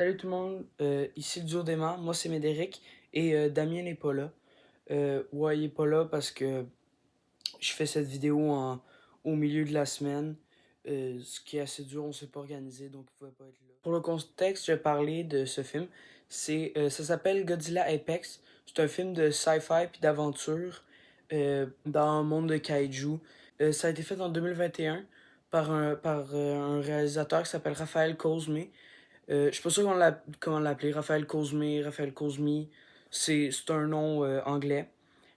Salut tout le monde, ici le duo d'Emma, moi c'est Médéric et Damien n'est pas là. Ouais, il est pas là parce que je fais cette vidéo au milieu de la semaine, ce qui est assez dur, on s'est pas organisé donc il pouvait pas être là. Pour le contexte, je vais parler de ce film. Ça s'appelle Godzilla Apex. C'est un film de sci-fi puis d'aventure dans un monde de kaiju. Ça a été fait en 2021 par un réalisateur qui s'appelle Raphaël Cosme. Je suis pas sûr comment l'appeler. Raphaël Cosme, Raphaël Cosmi. C'est un nom anglais.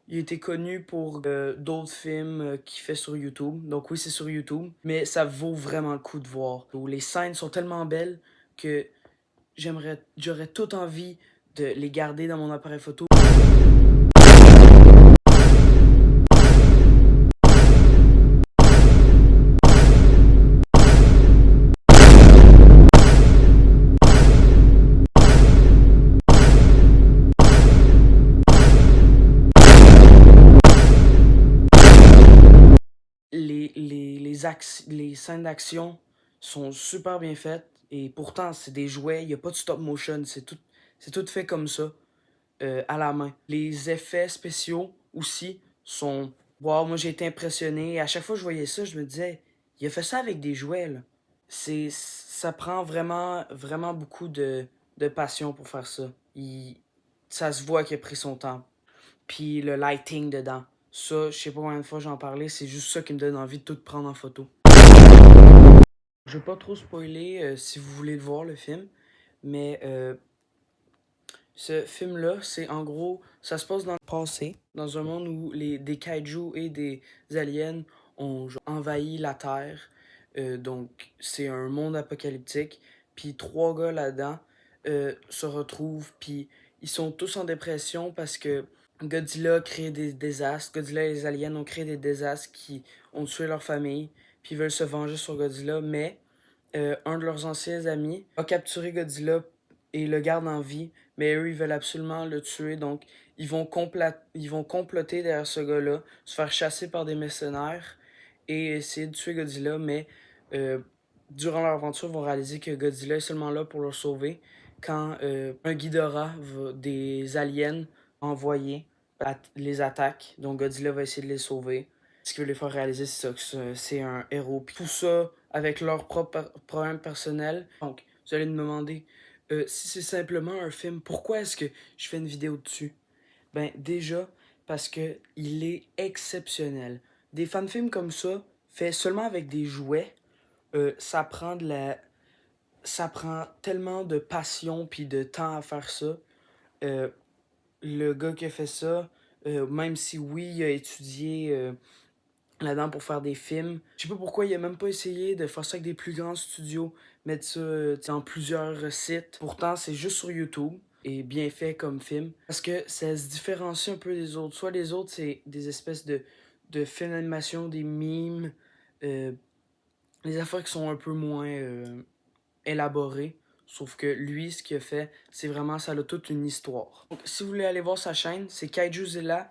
Il était connu pour d'autres films qu'il fait sur YouTube. Donc oui, c'est sur YouTube. Mais ça vaut vraiment le coup de voir. Les scènes sont tellement belles que j'aurais tout envie de les garder dans mon appareil photo. Les scènes d'action sont super bien faites et pourtant c'est des jouets, il n'y a pas de stop motion, c'est tout fait comme ça, à la main. Les effets spéciaux aussi sont... Wow, moi j'ai été impressionné. À chaque fois que je voyais ça, je me disais, il a fait ça avec des jouets, là. Ça prend vraiment, vraiment beaucoup de passion pour faire ça. Ça se voit qu'il a pris son temps. Puis le lighting dedans. Ça, je sais pas combien de fois j'en parlais, c'est juste ça qui me donne envie de tout prendre en photo. Je vais pas trop spoiler si vous voulez le voir, le film, mais ce film-là, c'est en gros, ça se passe dans le passé, dans un monde où des kaijus et des aliens ont genre, envahi la Terre. Donc, c'est un monde apocalyptique. Puis trois gars là-dedans se retrouvent, puis ils sont tous en dépression parce que Godzilla a créé des désastres. Godzilla et les aliens ont créé des désastres qui ont tué leur famille, puis ils veulent se venger sur Godzilla, mais un de leurs anciens amis a capturé Godzilla et le garde en vie, mais eux, ils veulent absolument le tuer, donc ils vont comploter derrière ce gars-là, se faire chasser par des mercenaires et essayer de tuer Godzilla, mais euh, durant leur aventure, ils vont réaliser que Godzilla est seulement là pour leur sauver quand un Ghidorah des aliens envoyés les attaques, donc Godzilla va essayer de les sauver. Ce qui veut les faire réaliser, c'est ça, que c'est un héros. Puis tout ça avec leurs propres problèmes personnels. Donc, vous allez me demander, si c'est simplement un film, pourquoi est-ce que je fais une vidéo dessus? Ben, déjà, parce que il est exceptionnel. Des fan-films comme ça, faits seulement avec des jouets, ça prend ça prend tellement de passion puis de temps à faire ça. Euh, le gars qui a fait ça, même si oui, il a étudié là-dedans pour faire des films. Je sais pas pourquoi il a même pas essayé de faire ça avec des plus grands studios, mettre ça dans plusieurs sites. Pourtant, c'est juste sur YouTube et bien fait comme film. Parce que ça se différencie un peu des autres. Soit les autres, c'est des espèces de films d'animation, des mimes, des affaires qui sont un peu moins élaborées. Sauf que lui, ce qu'il a fait, c'est vraiment, ça a toute une histoire. Donc, si vous voulez aller voir sa chaîne, c'est Kaijuzilla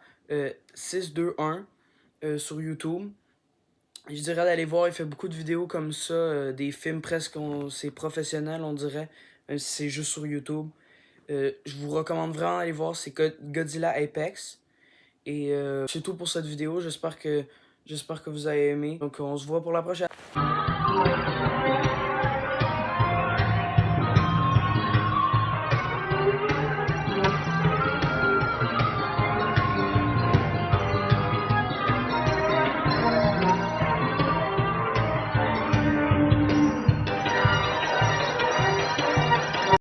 621 sur YouTube. Je dirais d'aller voir, il fait beaucoup de vidéos comme ça, des films presque, c'est professionnel, on dirait, même si c'est juste sur YouTube. Je vous recommande vraiment d'aller voir, c'est Godzilla Apex. Et c'est tout pour cette vidéo, j'espère que vous avez aimé. Donc on se voit pour la prochaine.